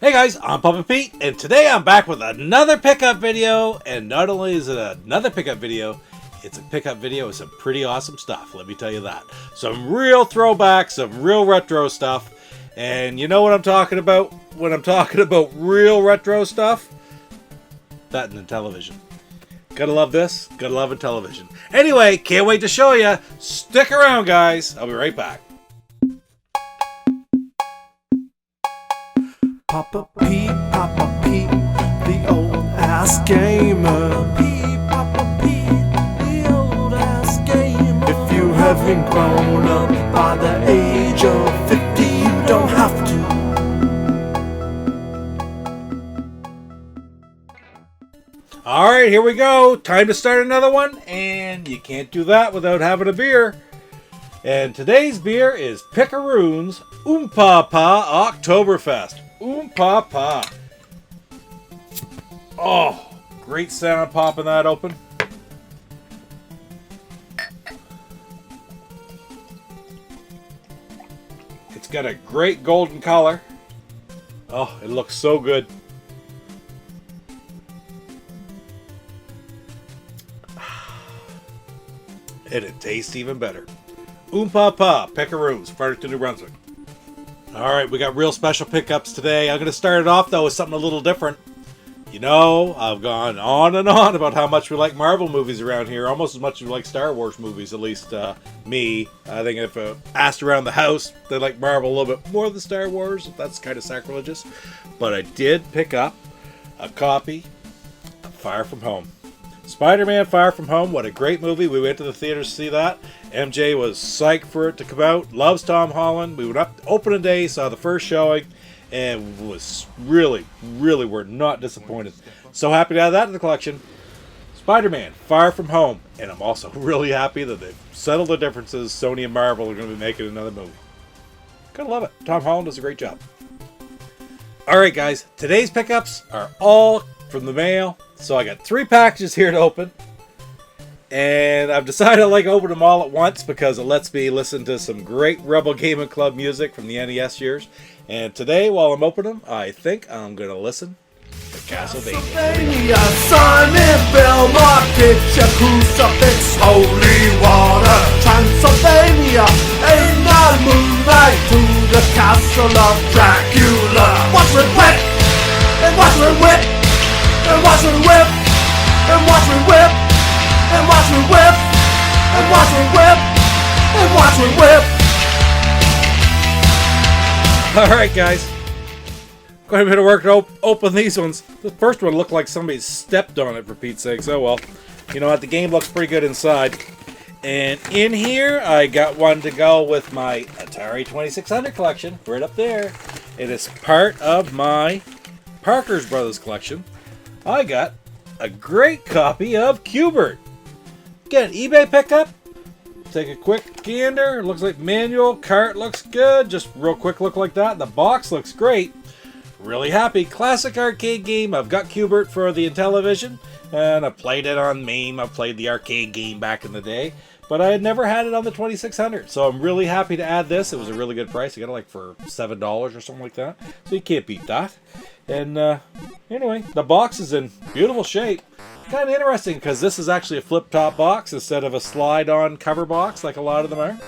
Hey guys, I'm Papa Pete, and today I'm back with another pickup video. And not only is it another pickup video, it's a pickup video with some pretty awesome stuff, let me tell you that. Some real throwbacks, some real retro stuff. And you know what I'm talking about when I'm talking about real retro stuff? That and the television. Gotta love this, gotta love a television. Anyway, can't wait to show you. Stick around, guys. I'll be right back. Papa Pete, the old ass gamer. Papa Pete, the old ass gamer. If you haven't grown up by the age of 50, you don't have to. Alright, here we go. Time to start another one, and you can't do that without having a beer. And today's beer is Picaroon's Oompa Pa Oktoberfest. Oompa Pa. Oh, great sound popping that open. It's got a great golden color. Oh, it looks so good. And it tastes even better. Oompa Pa, Picaroon's, Fredericton, New Brunswick. Alright, we got real special pickups today. I'm going to start it off, though, with something a little different. You know, I've gone on and on about how much we like Marvel movies around here, almost as much as we like Star Wars movies, at least me. I think if asked around the house, they like Marvel a little bit more than Star Wars. That's kind of sacrilegious. But I did pick up a copy of Far From Home. Spider-Man Far From Home, what a great movie. We went to the theaters to see that. MJ was psyched for it to come out. Loves Tom Holland. We went up opening day, saw the first showing, and was really were not disappointed. So happy to have that in the collection. Spider-Man Far From Home. And I'm also really happy that they've settled the differences. Sony and Marvel are going to be making another movie. Gotta love it. Tom Holland does a great job. Alright guys, today's pickups are all from the mail. So I got 3 packages here to open. And I've decided I like to open them all at once because it lets me listen to some great Rebel Gaming Club music from the NES years. And today, while I'm opening them, I think I'm going to listen to Castlevania. Simon Belmont, picture crucifix, holy water. Transylvania, ain't the moonlight to the castle of Dracula. Watch me whip, and watch me whip, and watch me whip, and watch me whip, and watch me whip, and watch me whip, and watch me whip. Alright guys, quite a bit of work to open these ones. The first one looked like somebody stepped on it, for Pete's sakes. Oh well. You know what, the game looks pretty good inside. And in here, I got one to go with my Atari 2600 collection, right up there. It is part of my Parker's Brothers collection. I got a great copy of Qbert. Again, eBay pickup. Take a quick gander. It looks like manual. Cart looks good. Just real quick look like that. The box looks great. Really happy. Classic arcade game. I've got Qbert for the Intellivision. And I played it on MAME. I played the arcade game back in the day. But I had never had it on the 2600. So I'm really happy to add this. It was a really good price. I got it like for $7 or something like that. So you can't beat that. And anyway, the box is in beautiful shape. Kind of interesting because this is actually a flip-top box instead of a slide-on cover box like a lot of them are.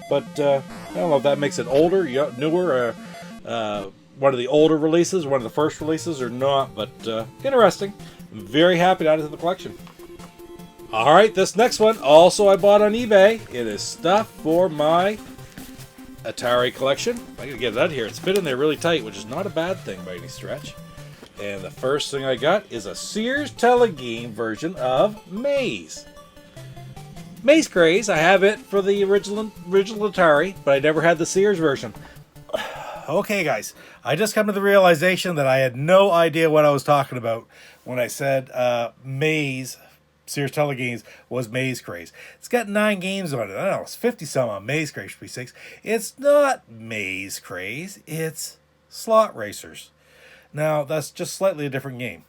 But I don't know if that makes it older, newer, one of the older releases, one of the first releases or not. But interesting. I'm very happy to add it to the collection. Alright, this next one also I bought on eBay. It is stuff for my Atari collection. I gotta get it out of here. It's fit in there really tight, which is not a bad thing by any stretch. And the first thing I got is a Sears Tele-game version of Maze. Maze Craze, I have it for the original Atari, but I never had the Sears version. Okay guys, I just come to the realization that I had no idea what I was talking about when I said Maze, Sears Tele-games, was Maze Craze. It's got 9 games on it. I don't know, it's 50 some on Maze Craze, for 6. It's not Maze Craze, it's Slot Racers. Now, that's just slightly a different game.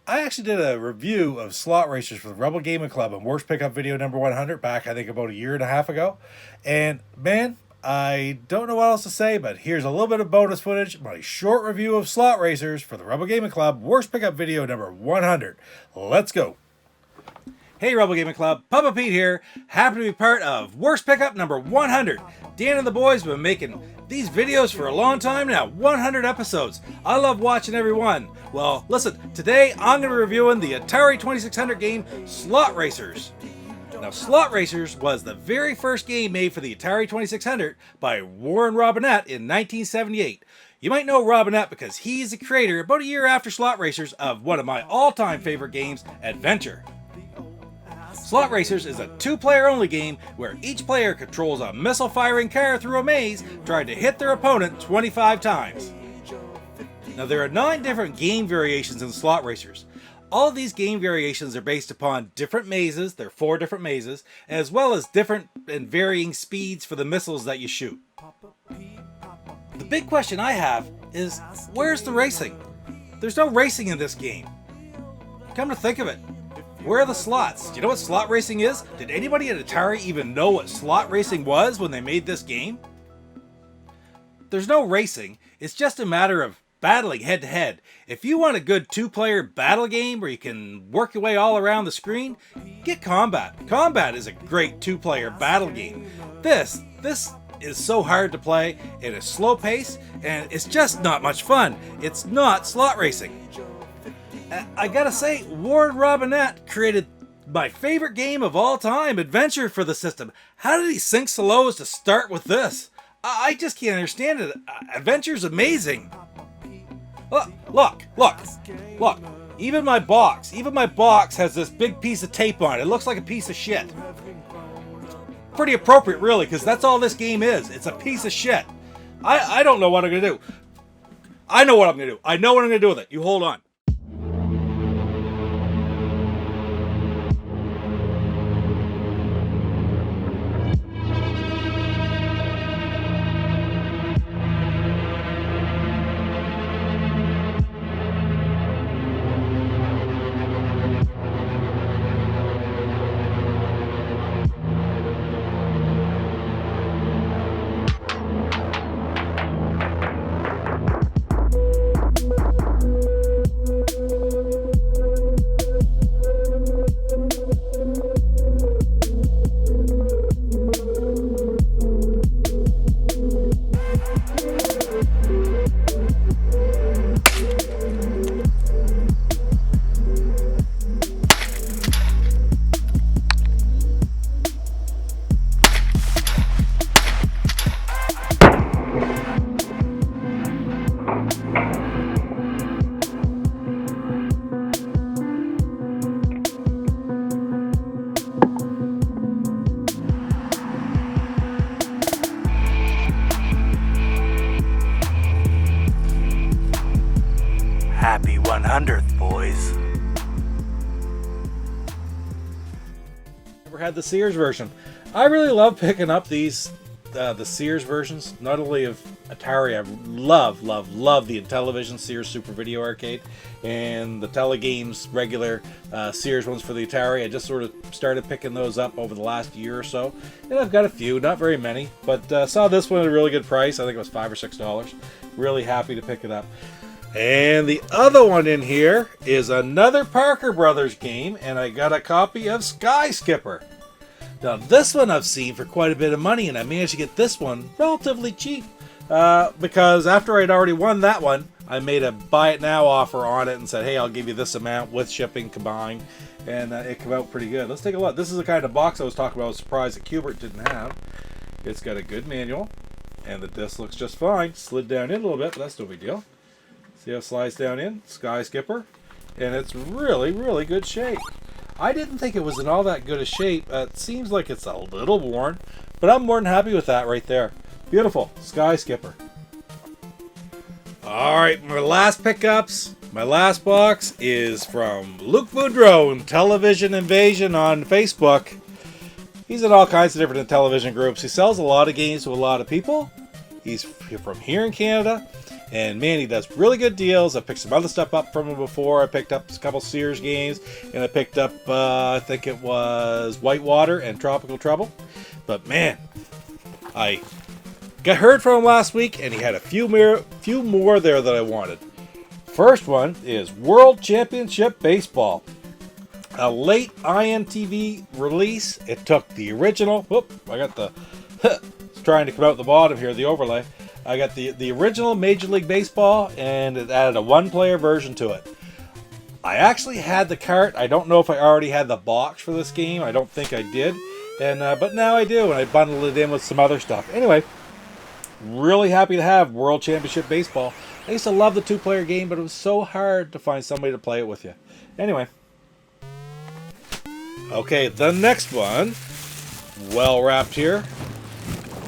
I actually did a review of Slot Racers for the Rebel Gaming Club and Worst Pickup Video number 100 back, I think, about a year and a half ago. And, man, I don't know what else to say, but here's a little bit of bonus footage, my short review of Slot Racers for the Rebel Gaming Club Worst Pickup video number 100. Let's go. Hey Rebel Gaming Club, Papa Pete here. Happy to be part of Worst Pickup number 100. Dan and the boys have been making these videos for a long time now, 100 episodes. I love watching every one. Well, listen, today I'm going to be reviewing the Atari 2600 game Slot Racers. Now, Slot Racers was the very first game made for the Atari 2600 by Warren Robinette in 1978. You might know Robinette because he's the creator, about a year after Slot Racers, of one of my all-time favorite games, Adventure. Slot Racers is a two-player only game where each player controls a missile-firing car through a maze, trying to hit their opponent 25 times. Now, there are 9 different game variations in Slot Racers. All of these game variations are based upon different mazes, there are 4 different mazes, as well as different and varying speeds for the missiles that you shoot. The big question I have is, where's the racing? There's no racing in this game. Come to think of it, where are the slots? Do you know what slot racing is? Did anybody at Atari even know what slot racing was when they made this game? There's no racing, it's just a matter of battling head to head. If you want a good 2-player battle game where you can work your way all around the screen, get Qbert. Qbert is a great 2-player battle game. This is so hard to play, it is slow paced, and it's just not much fun. It's not slot racing. I gotta say, Warren Robinette created my favorite game of all time, Adventure, for the system. How did he sink so low as to start with this? I just can't understand it. Adventure's amazing. Look. Even my box has this big piece of tape on it. It looks like a piece of shit. Pretty appropriate, really, because that's all this game is. It's a piece of shit. I don't know what I'm going to do. I know what I'm going to do. I know what I'm going to do with it. You hold on. Happy 100th, boys. Never had the Sears version. I really love picking up these, the Sears versions. Not only of Atari, I love the Intellivision Sears Super Video Arcade and the Tele-games regular Sears ones for the Atari. I just sort of started picking those up over the last year or so, and I've got a few, not very many, but saw this one at a really good price. I think it was $5 or $6. Really happy to pick it up. And the other one in here is another Parker Brothers game, and I got a copy of Sky Skipper. Now this one I've seen for quite a bit of money, and I managed to get this one relatively cheap because after I'd already won that one, I made a buy it now offer on it and said, hey, I'll give you this amount with shipping combined, and it came out pretty good. Let's take a look. This is the kind of box I was talking about. I was surprised that Qbert didn't have. It's got a good manual, and the disc looks just fine. Slid down in a little bit, but that's no big deal. See how it slides down in? Sky Skipper. And it's really good shape. I didn't think it was in all that good a shape. It seems like it's a little worn, but I'm more than happy with that right there. Beautiful. Sky Skipper. Alright, my last pickups. My last box is from Luke Boudreau and Television Invasion on Facebook. He's in all kinds of different television groups. He sells a lot of games to a lot of people. He's from here in Canada. And man, he does really good deals. I picked some other stuff up from him before. I picked up a couple Sears games, and I picked up, I think it was Whitewater and Tropical Trouble. But man, I Got heard from him last week, and he had a few more there that I wanted. First one is World Championship Baseball. A late IMTV release. It took the original. Whoop, I got the... it's trying to come out the bottom here, the overlay. I got the original Major League Baseball, and it added a one-player version to it. I actually had the cart. I don't know if I already had the box for this game. I don't think I did. But now I do, and I bundled it in with some other stuff. Anyway, really happy to have World Championship Baseball. I used to love the two-player game, but it was so hard to find somebody to play it with you. Anyway. Okay, the next one, well wrapped here,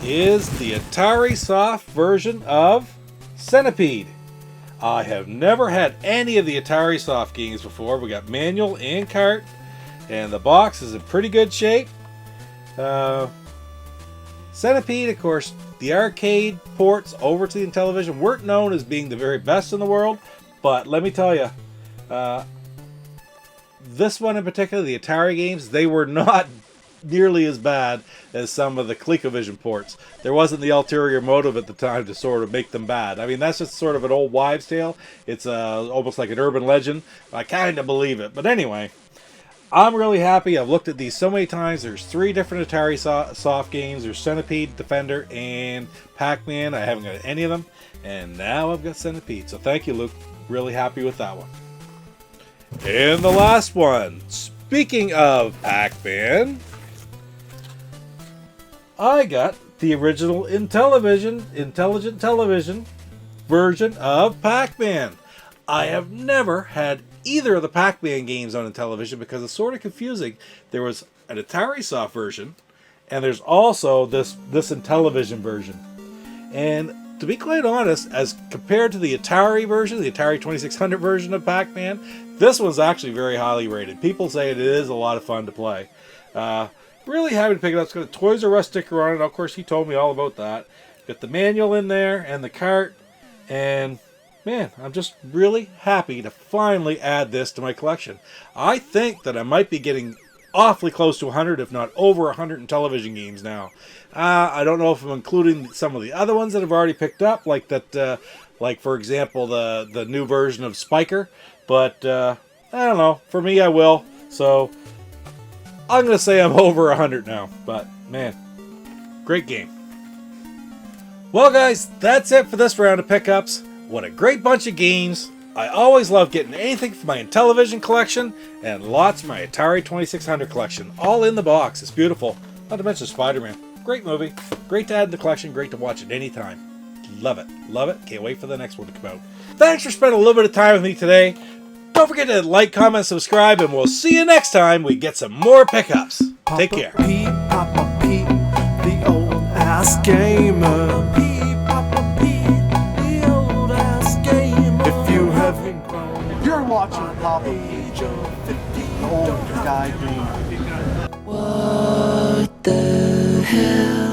is the Atari Soft version of Centipede. I have never had any of the Atari Soft games before. We got manual and cart, and the box is in pretty good shape. Centipede, of course, the arcade ports over to the Intellivision weren't known as being the very best in the world, but let me tell you, this one in particular, the Atari games, they were not nearly as bad as some of the ColecoVision ports. There wasn't the ulterior motive at the time to sort of make them bad. I mean, that's just sort of an old wives' tale. It's almost like an urban legend. I kind of believe it. But anyway, I'm really happy. I've looked at these so many times. There's 3 different Atari Soft games. There's Centipede, Defender, and PacMan. I haven't got any of them. And now I've got Centipede. So thank you, Luke. Really happy with that one. And the last one. Speaking of PacMan, I got the original Intelligent Television version of PacMan. I have never had either of the PacMan games on Intellivision because it's sort of confusing. There was an Atari Soft version, and there's also this Intellivision version. And to be quite honest, as compared to the Atari version, the Atari 2600 version of PacMan, this one's actually very highly rated. People say it is a lot of fun to play. Really happy to pick it up. It's got a Toys R Us sticker on it. Of course, he told me all about that. Got the manual in there and the cart. And, man, I'm just really happy to finally add this to my collection. I think that I might be getting awfully close to 100, if not over 100 Intellivision games now. I don't know if I'm including some of the other ones that I've already picked up, like that, like for example, the new version of Spiker. But I don't know. For me, I will. So I'm going to say I'm over 100 now. But man, great game. Well, guys, that's it for this round of pickups. What a great bunch of games. I always love getting anything from my Intellivision collection and lots from my Atari 2600 collection. All in the box. It's beautiful. Not to mention Spider-Man. Great movie. Great to add in the collection. Great to watch at any time. Love it. Love it. Can't wait for the next one to come out. Thanks for spending a little bit of time with me today. Don't forget to like, comment, subscribe, and we'll see you next time we get some more pickups. Take care. Papa Pete, the old ass gamer. Papa Pete, the old ass gamer. If you haven't grown, you're watching Papa Pete, the old guy gamer. What the hell?